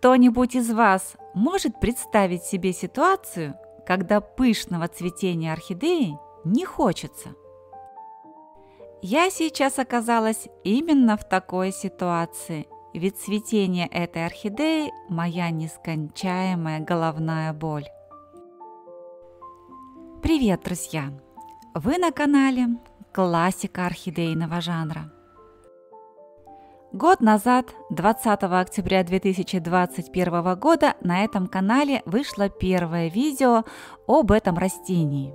Кто-нибудь из вас может представить себе ситуацию, когда пышного цветения орхидеи не хочется? Я сейчас оказалась именно в такой ситуации, ведь цветение этой орхидеи – моя нескончаемая головная боль. Привет, друзья! Вы на канале «Классика орхидейного жанра». Год назад, 20 октября 2021 года, на этом канале вышло первое видео об этом растении.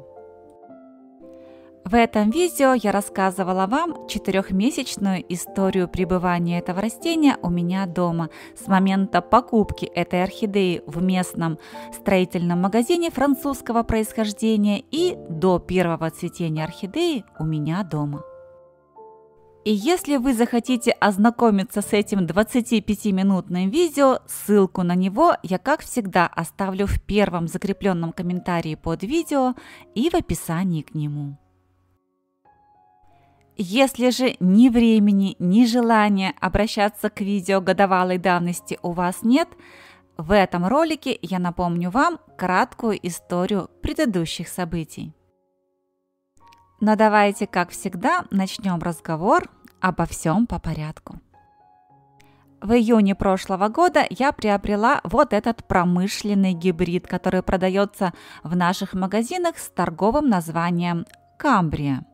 В этом видео я рассказывала вам 4-месячную историю пребывания этого растения у меня дома с момента покупки этой орхидеи в местном строительном магазине французского происхождения и до первого цветения орхидеи у меня дома. И если вы захотите ознакомиться с этим 25-минутным видео, ссылку на него я, как всегда, оставлю в первом закрепленном комментарии под видео и в описании к нему. Если же ни времени, ни желания обращаться к видео годовалой давности у вас нет, в этом ролике я напомню вам краткую историю предыдущих событий. Но давайте, как всегда, начнем разговор обо всем по порядку. В июне прошлого года я приобрела вот этот промышленный гибрид, который продается в наших магазинах с торговым названием «Камбрия».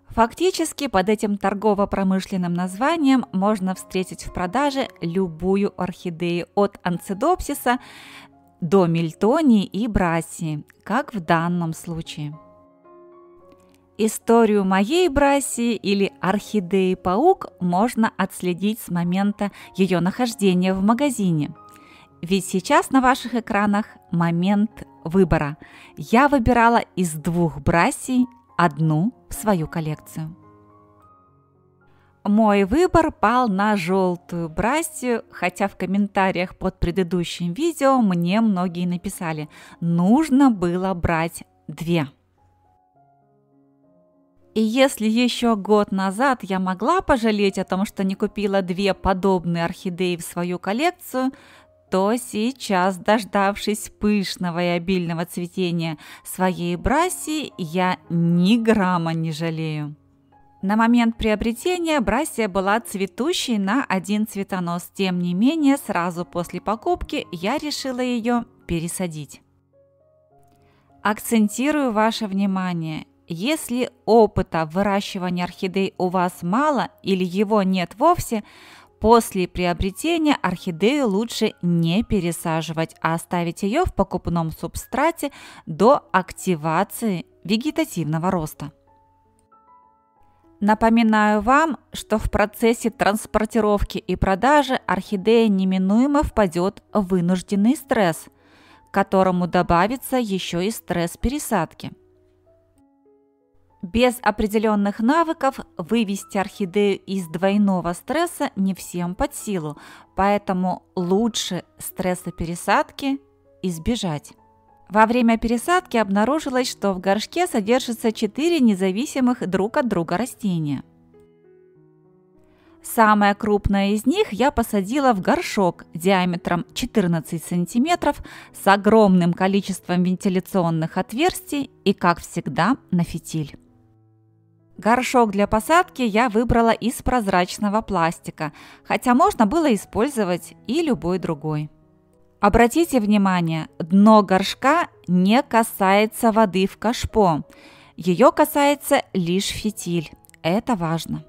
Фактически под этим торгово-промышленным названием можно встретить в продаже любую орхидею от анцидопсиса до мильтонии и брассии, как в данном случае. Историю моей брассии или орхидеи-паук можно отследить с момента ее нахождения в магазине. Ведь сейчас на ваших экранах момент выбора. Я выбирала из 2 брассий одну в свою коллекцию. Мой выбор пал на желтую брассию, хотя в комментариях под предыдущим видео мне многие написали, нужно было брать 2. И если еще год назад я могла пожалеть о том, что не купила 2 подобные орхидеи в свою коллекцию, то сейчас, дождавшись пышного и обильного цветения своей брассии, я ни грамма не жалею. На момент приобретения брассия была цветущей на 1 цветонос, тем не менее, сразу после покупки я решила ее пересадить. Акцентирую ваше внимание, если опыта выращивания орхидей у вас мало или его нет вовсе, после приобретения орхидею лучше не пересаживать, а оставить ее в покупном субстрате до активации вегетативного роста. Напоминаю вам, что в процессе транспортировки и продажи орхидея неминуемо впадет в вынужденный стресс, к которому добавится еще и стресс пересадки. Без определенных навыков вывести орхидею из двойного стресса не всем под силу, поэтому лучше стресса пересадки избежать. Во время пересадки обнаружилось, что в горшке содержится 4 независимых друг от друга растения. Самое крупное из них я посадила в горшок диаметром 14 см с огромным количеством вентиляционных отверстий и, как всегда, на фитиль. Горшок для посадки я выбрала из прозрачного пластика, хотя можно было использовать и любой другой. Обратите внимание, дно горшка не касается воды в кашпо, ее касается лишь фитиль, это важно.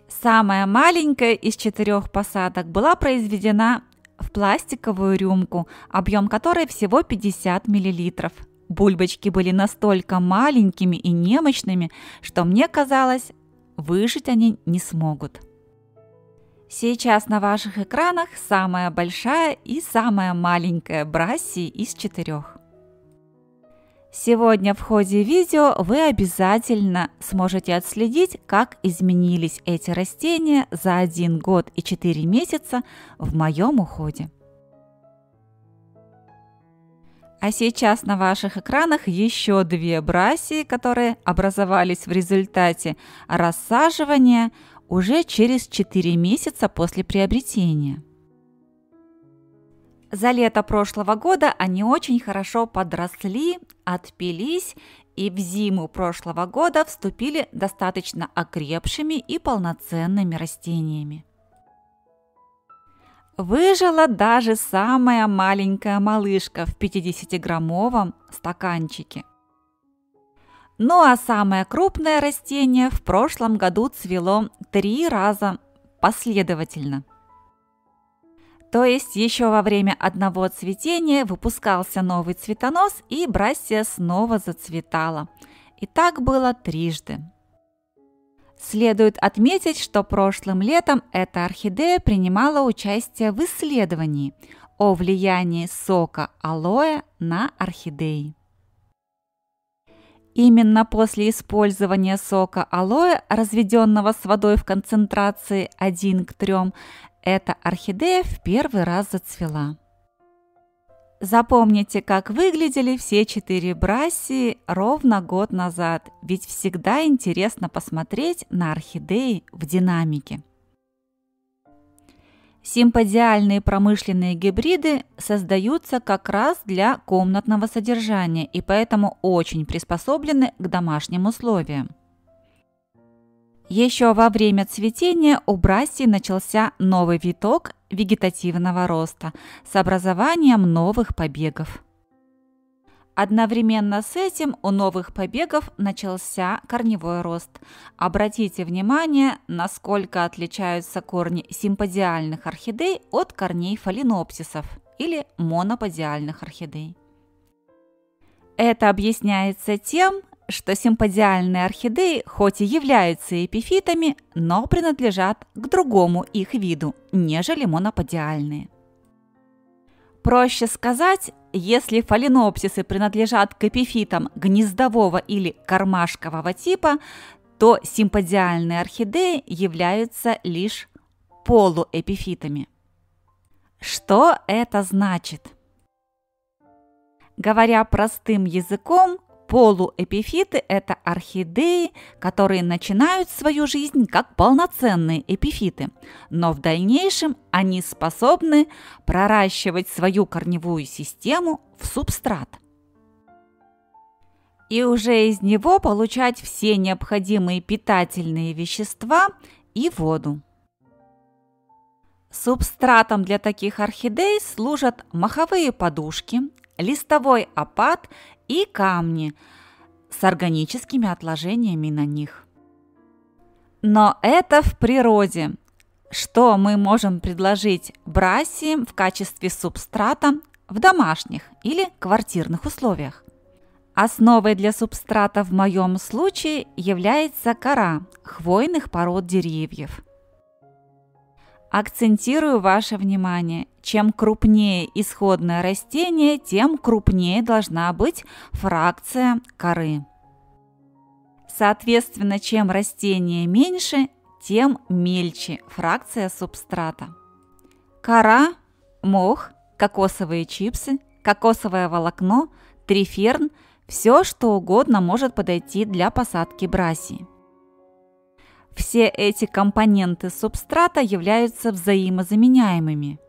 Самая маленькая из 4 посадок была произведена в пластиковую рюмку, объем которой всего 50 мл. Бульбочки были настолько маленькими и немощными, что мне казалось, выжить они не смогут. Сейчас на ваших экранах самая большая и самая маленькая брассии из 4. Сегодня в ходе видео вы обязательно сможете отследить, как изменились эти растения за 1 год и 4 месяца в моем уходе. А сейчас на ваших экранах еще 2 брассии, которые образовались в результате рассаживания уже через 4 месяца после приобретения. За лето прошлого года они очень хорошо подросли, отпились и в зиму прошлого года вступили достаточно окрепшими и полноценными растениями. Выжила даже самая маленькая малышка в 50-граммовом стаканчике. Ну а самое крупное растение в прошлом году цвело 3 раза последовательно. То есть еще во время одного цветения выпускался новый цветонос, и брассия снова зацветала. И так было трижды. Следует отметить, что прошлым летом эта орхидея принимала участие в исследовании о влиянии сока алоэ на орхидеи. Именно после использования сока алоэ, разведенного с водой в концентрации 1:3, эта орхидея в первый раз зацвела. Запомните, как выглядели все 4 брассии ровно год назад, ведь всегда интересно посмотреть на орхидеи в динамике. Симподиальные промышленные гибриды создаются как раз для комнатного содержания и поэтому очень приспособлены к домашним условиям. Еще во время цветения у брассий начался новый виток вегетативного роста с образованием новых побегов. Одновременно с этим у новых побегов начался корневой рост. Обратите внимание, насколько отличаются корни симподиальных орхидей от корней фаленопсисов или моноподиальных орхидей. Это объясняется тем, что симподиальные орхидеи хоть и являются эпифитами, но принадлежат к другому их виду, нежели моноподиальные. Проще сказать, если фаленопсисы принадлежат к эпифитам гнездового или кармашкового типа, то симподиальные орхидеи являются лишь полуэпифитами. Что это значит? Говоря простым языком, полуэпифиты – это орхидеи, которые начинают свою жизнь как полноценные эпифиты, но в дальнейшем они способны проращивать свою корневую систему в субстрат и уже из него получать все необходимые питательные вещества и воду. Субстратом для таких орхидей служат моховые подушки, листовой опад и камни с органическими отложениями на них. Но это в природе. Что мы можем предложить брассиям в качестве субстрата в домашних или квартирных условиях? Основой для субстрата в моем случае является кора хвойных пород деревьев. Акцентирую ваше внимание, чем крупнее исходное растение, тем крупнее должна быть фракция коры. Соответственно, чем растение меньше, тем мельче фракция субстрата. Кора, мох, кокосовые чипсы, кокосовое волокно, триферн – все, что угодно может подойти для посадки брассии. Все эти компоненты субстрата являются взаимозаменяемыми,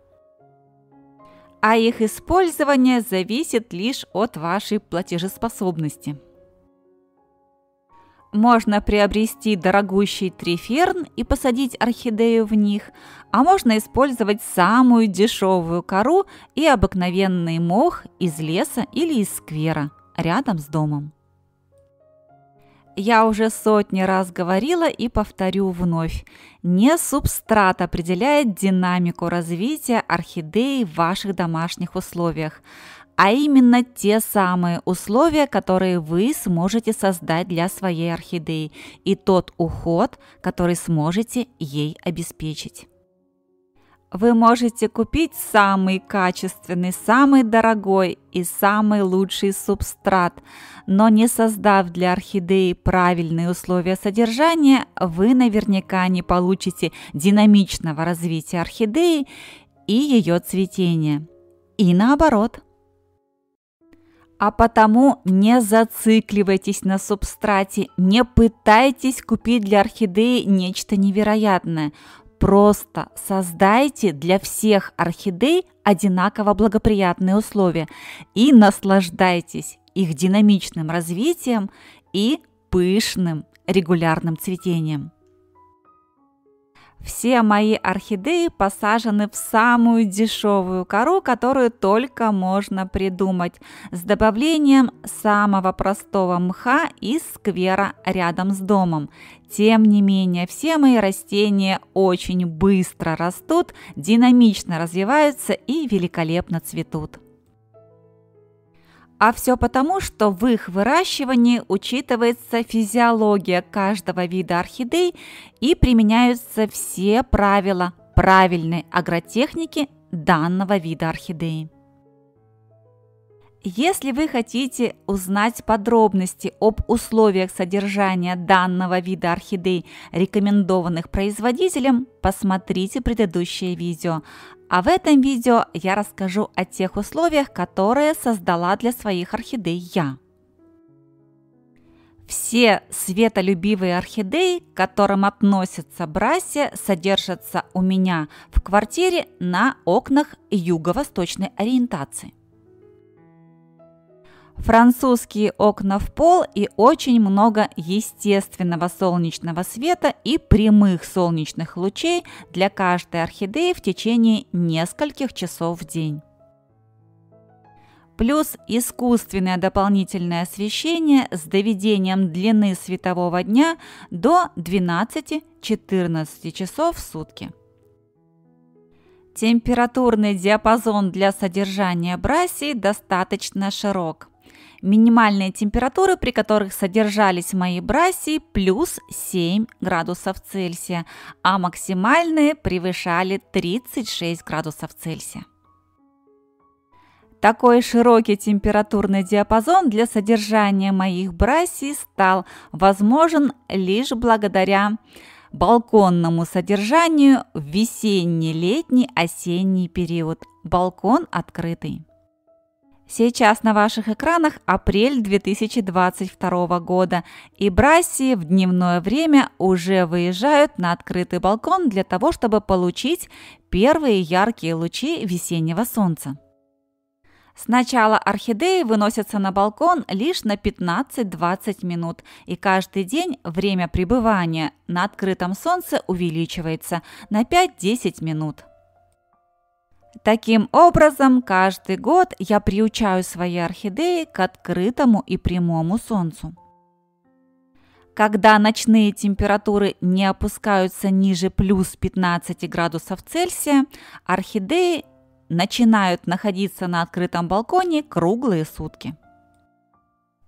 а их использование зависит лишь от вашей платежеспособности. Можно приобрести дорогущий триферн и посадить орхидею в них, а можно использовать самую дешевую кору и обыкновенный мох из леса или из сквера рядом с домом. Я уже сотни раз говорила и повторю вновь. Не субстрат определяет динамику развития орхидеи в ваших домашних условиях, а именно те самые условия, которые вы сможете создать для своей орхидеи, и тот уход, который сможете ей обеспечить. Вы можете купить самый качественный, самый дорогой и самый лучший субстрат, но не создав для орхидеи правильные условия содержания, вы наверняка не получите динамичного развития орхидеи и ее цветения. И наоборот. А потому не зацикливайтесь на субстрате, не пытайтесь купить для орхидеи нечто невероятное. Просто создайте для всех орхидей одинаково благоприятные условия и наслаждайтесь их динамичным развитием и пышным регулярным цветением. Все мои орхидеи посажены в самую дешевую кору, которую только можно придумать, с добавлением самого простого мха из сквера рядом с домом. Тем не менее, все мои растения очень быстро растут, динамично развиваются и великолепно цветут. А все потому, что в их выращивании учитывается физиология каждого вида орхидей и применяются все правила правильной агротехники данного вида орхидеи. Если вы хотите узнать подробности об условиях содержания данного вида орхидей, рекомендованных производителем, посмотрите предыдущее видео. А в этом видео я расскажу о тех условиях, которые создала для своих орхидей я. Все светолюбивые орхидеи, к которым относятся брассия, содержатся у меня в квартире на окнах юго-восточной ориентации. Французские окна в пол и очень много естественного солнечного света и прямых солнечных лучей для каждой орхидеи в течение нескольких часов в день. Плюс искусственное дополнительное освещение с доведением длины светового дня до 12-14 часов в сутки. Температурный диапазон для содержания брассии достаточно широк. Минимальные температуры, при которых содержались мои брассии, плюс 7 градусов Цельсия, а максимальные превышали 36 градусов Цельсия. Такой широкий температурный диапазон для содержания моих брассий стал возможен лишь благодаря балконному содержанию в весенний, летний, осенний период. Балкон открытый. Сейчас на ваших экранах апрель 2022 года, и брассии в дневное время уже выезжают на открытый балкон для того, чтобы получить первые яркие лучи весеннего солнца. Сначала орхидеи выносятся на балкон лишь на 15-20 минут, и каждый день время пребывания на открытом солнце увеличивается на 5-10 минут. Таким образом, каждый год я приучаю свои орхидеи к открытому и прямому солнцу. Когда ночные температуры не опускаются ниже плюс 15 градусов Цельсия, орхидеи начинают находиться на открытом балконе круглые сутки.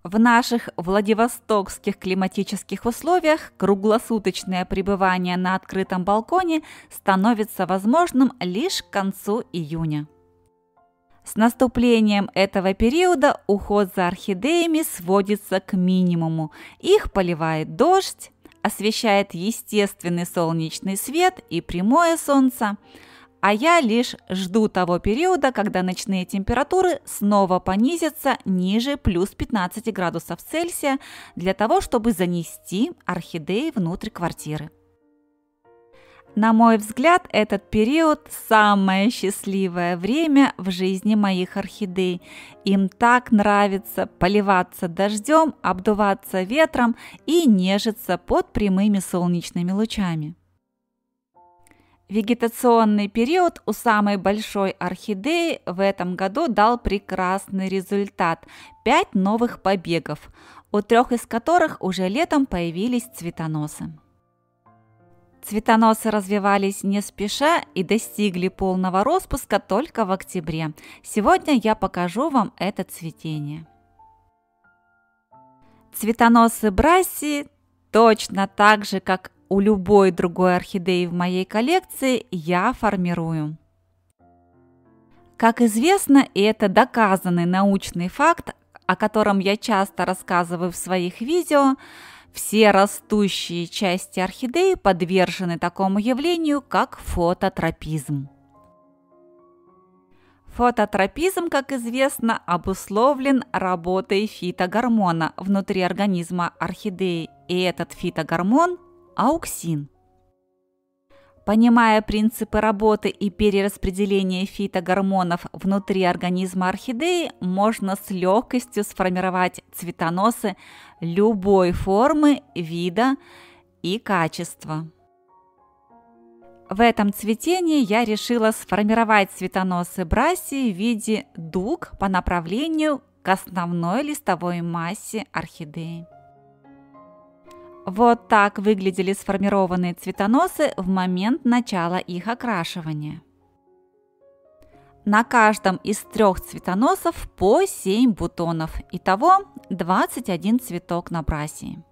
В наших владивостокских климатических условиях круглосуточное пребывание на открытом балконе становится возможным лишь к концу июня. С наступлением этого периода уход за орхидеями сводится к минимуму. Их поливает дождь, освещает естественный солнечный свет и прямое солнце, а я лишь жду того периода, когда ночные температуры снова понизятся ниже плюс 15 градусов Цельсия для того, чтобы занести орхидеи внутрь квартиры. На мой взгляд, этот период – самое счастливое время в жизни моих орхидей. Им так нравится поливаться дождем, обдуваться ветром и нежиться под прямыми солнечными лучами. Вегетационный период у самой большой орхидеи в этом году дал прекрасный результат – 5 новых побегов, у 3 из которых уже летом появились цветоносы. Цветоносы развивались не спеша и достигли полного распуска только в октябре. Сегодня я покажу вам это цветение. Цветоносы брассии точно так же, как у любой другой орхидеи в моей коллекции, я формирую. Как известно, и это доказанный научный факт, о котором я часто рассказываю в своих видео, все растущие части орхидеи подвержены такому явлению, как фототропизм. Фототропизм, как известно, обусловлен работой фитогормона внутри организма орхидеи, и этот фитогормон – ауксин. Понимая принципы работы и перераспределения фитогормонов внутри организма орхидеи, можно с легкостью сформировать цветоносы любой формы, вида и качества. В этом цветении я решила сформировать цветоносы брассии в виде дуг по направлению к основной листовой массе орхидеи. Вот так выглядели сформированные цветоносы в момент начала их окрашивания. На каждом из 3 цветоносов по 7 бутонов, итого 21 цветок на брассии.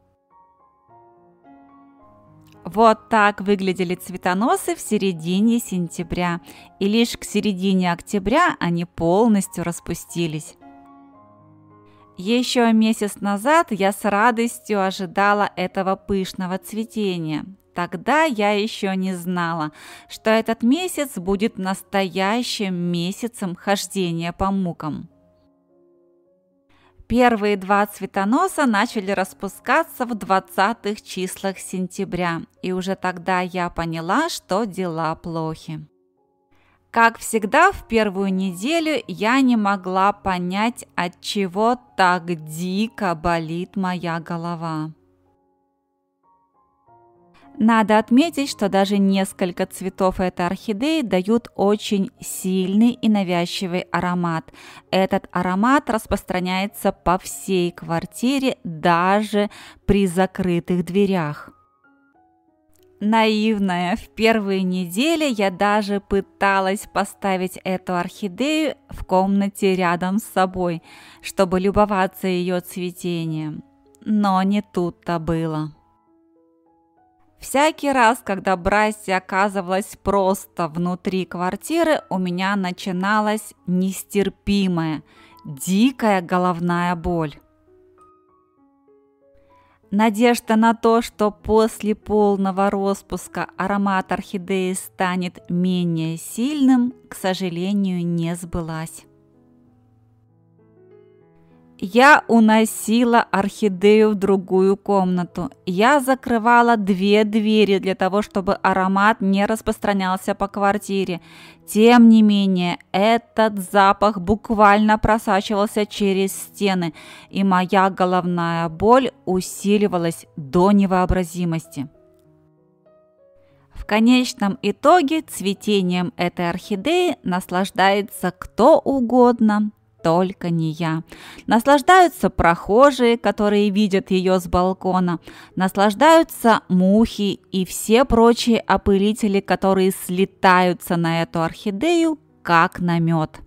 Вот так выглядели цветоносы в середине сентября, и лишь к середине октября они полностью распустились. Еще месяц назад я с радостью ожидала этого пышного цветения. Тогда я еще не знала, что этот месяц будет настоящим месяцем хождения по мукам. Первые 2 цветоноса начали распускаться в 20-х числах сентября, и уже тогда я поняла, что дела плохи. Как всегда, в первую неделю я не могла понять, от чего так дико болит моя голова. Надо отметить, что даже несколько цветов этой орхидеи дают очень сильный и навязчивый аромат. Этот аромат распространяется по всей квартире, даже при закрытых дверях. Наивная, в первые недели я даже пыталась поставить эту орхидею в комнате рядом с собой, чтобы любоваться ее цветением. Но не тут-то было. Всякий раз, когда брассия оказывалась просто внутри квартиры, у меня начиналась нестерпимая, дикая головная боль. Надежда на то, что после полного распуска аромат орхидеи станет менее сильным, к сожалению, не сбылась. Я уносила орхидею в другую комнату. Я закрывала 2 двери для того, чтобы аромат не распространялся по квартире. Тем не менее, этот запах буквально просачивался через стены, и моя головная боль усиливалась до невообразимости. В конечном итоге цветением этой орхидеи наслаждается кто угодно, только не я. Наслаждаются прохожие, которые видят ее с балкона, наслаждаются мухи и все прочие опылители, которые слетаются на эту орхидею, как на мед.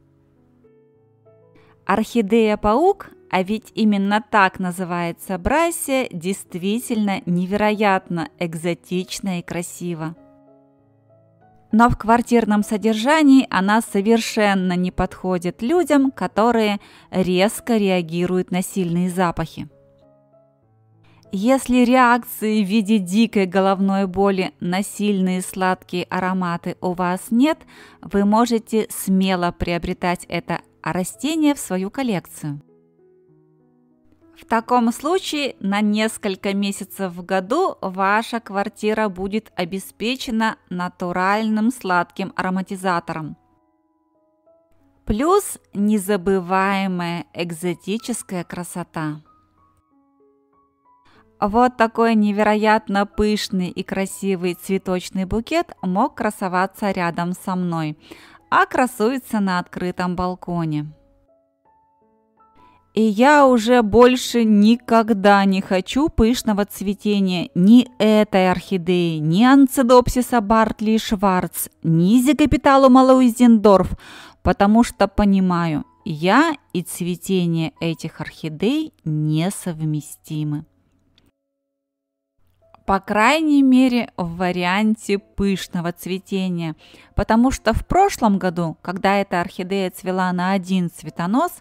Орхидея-паук, а ведь именно так называется брассия, действительно невероятно экзотична и красива. Но в квартирном содержании она совершенно не подходит людям, которые резко реагируют на сильные запахи. Если реакции в виде дикой головной боли на сильные сладкие ароматы у вас нет, вы можете смело приобретать это растение в свою коллекцию. В таком случае на несколько месяцев в году ваша квартира будет обеспечена натуральным сладким ароматизатором. Плюс незабываемая экзотическая красота. Вот такой невероятно пышный и красивый цветочный букет мог красоваться рядом со мной, а красуется на открытом балконе. И я уже больше никогда не хочу пышного цветения ни этой орхидеи, ни Анцидопсиса Бартли Шварц, ни Зигопиталума Луизендорф, потому что понимаю, я и цветение этих орхидей несовместимы. По крайней мере, в варианте пышного цветения, потому что в прошлом году, когда эта орхидея цвела на 1 цветонос,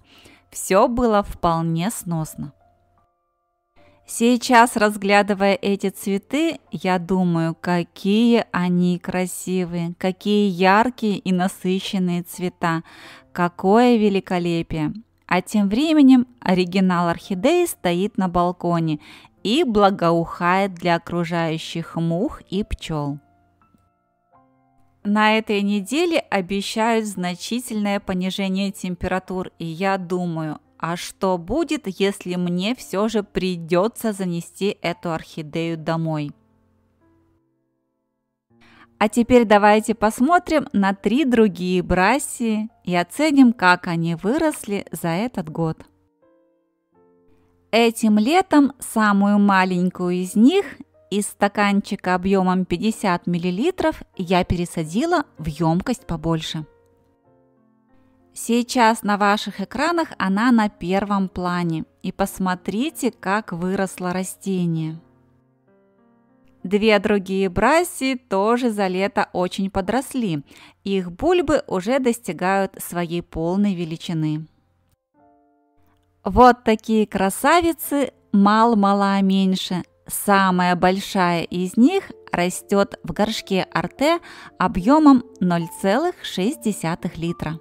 все было вполне сносно. Сейчас, разглядывая эти цветы, я думаю, какие они красивые, какие яркие и насыщенные цвета, какое великолепие. А тем временем оригинал орхидеи стоит на балконе и благоухает для окружающих мух и пчел. На этой неделе обещают значительное понижение температур, и я думаю, а что будет, если мне все же придется занести эту орхидею домой? А теперь давайте посмотрим на 3 другие брассии и оценим, как они выросли за этот год. Этим летом самую маленькую из них из стаканчика объемом 50 мл я пересадила в емкость побольше. Сейчас на ваших экранах она на первом плане. И посмотрите, как выросло растение. 2 другие брассии тоже за лето очень подросли. Их бульбы уже достигают своей полной величины. Вот такие красавицы, мал-мала меньше. Самая большая из них растет в горшке Арте объемом 0,6 литра.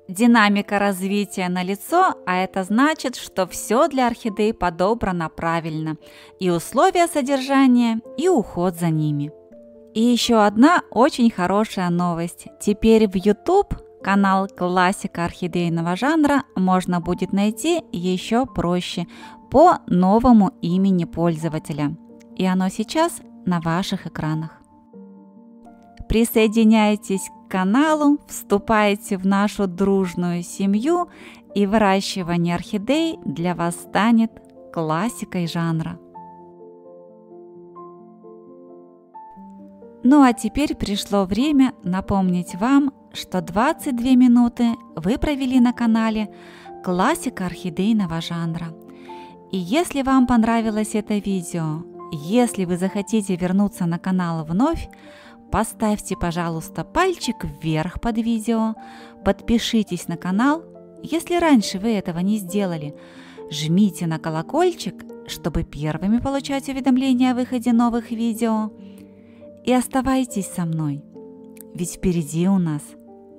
Динамика развития налицо, а это значит, что все для орхидей подобрано правильно. И условия содержания, и уход за ними. И еще одна очень хорошая новость. Теперь в YouTube канал «Классика орхидейного жанра» можно будет найти еще проще по новому имени пользователя. И оно сейчас на ваших экранах. Присоединяйтесь к каналу, вступайте в нашу дружную семью, и выращивание орхидей для вас станет классикой жанра. Ну а теперь пришло время напомнить вам, что 22 минуты вы провели на канале «Классика орхидейного жанра». И если вам понравилось это видео, если вы захотите вернуться на канал вновь, поставьте, пожалуйста, пальчик вверх под видео, подпишитесь на канал, если раньше вы этого не сделали, жмите на колокольчик, чтобы первыми получать уведомления о выходе новых видео, и оставайтесь со мной, ведь впереди у нас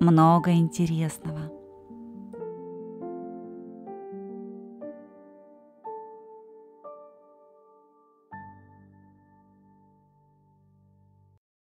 много интересного.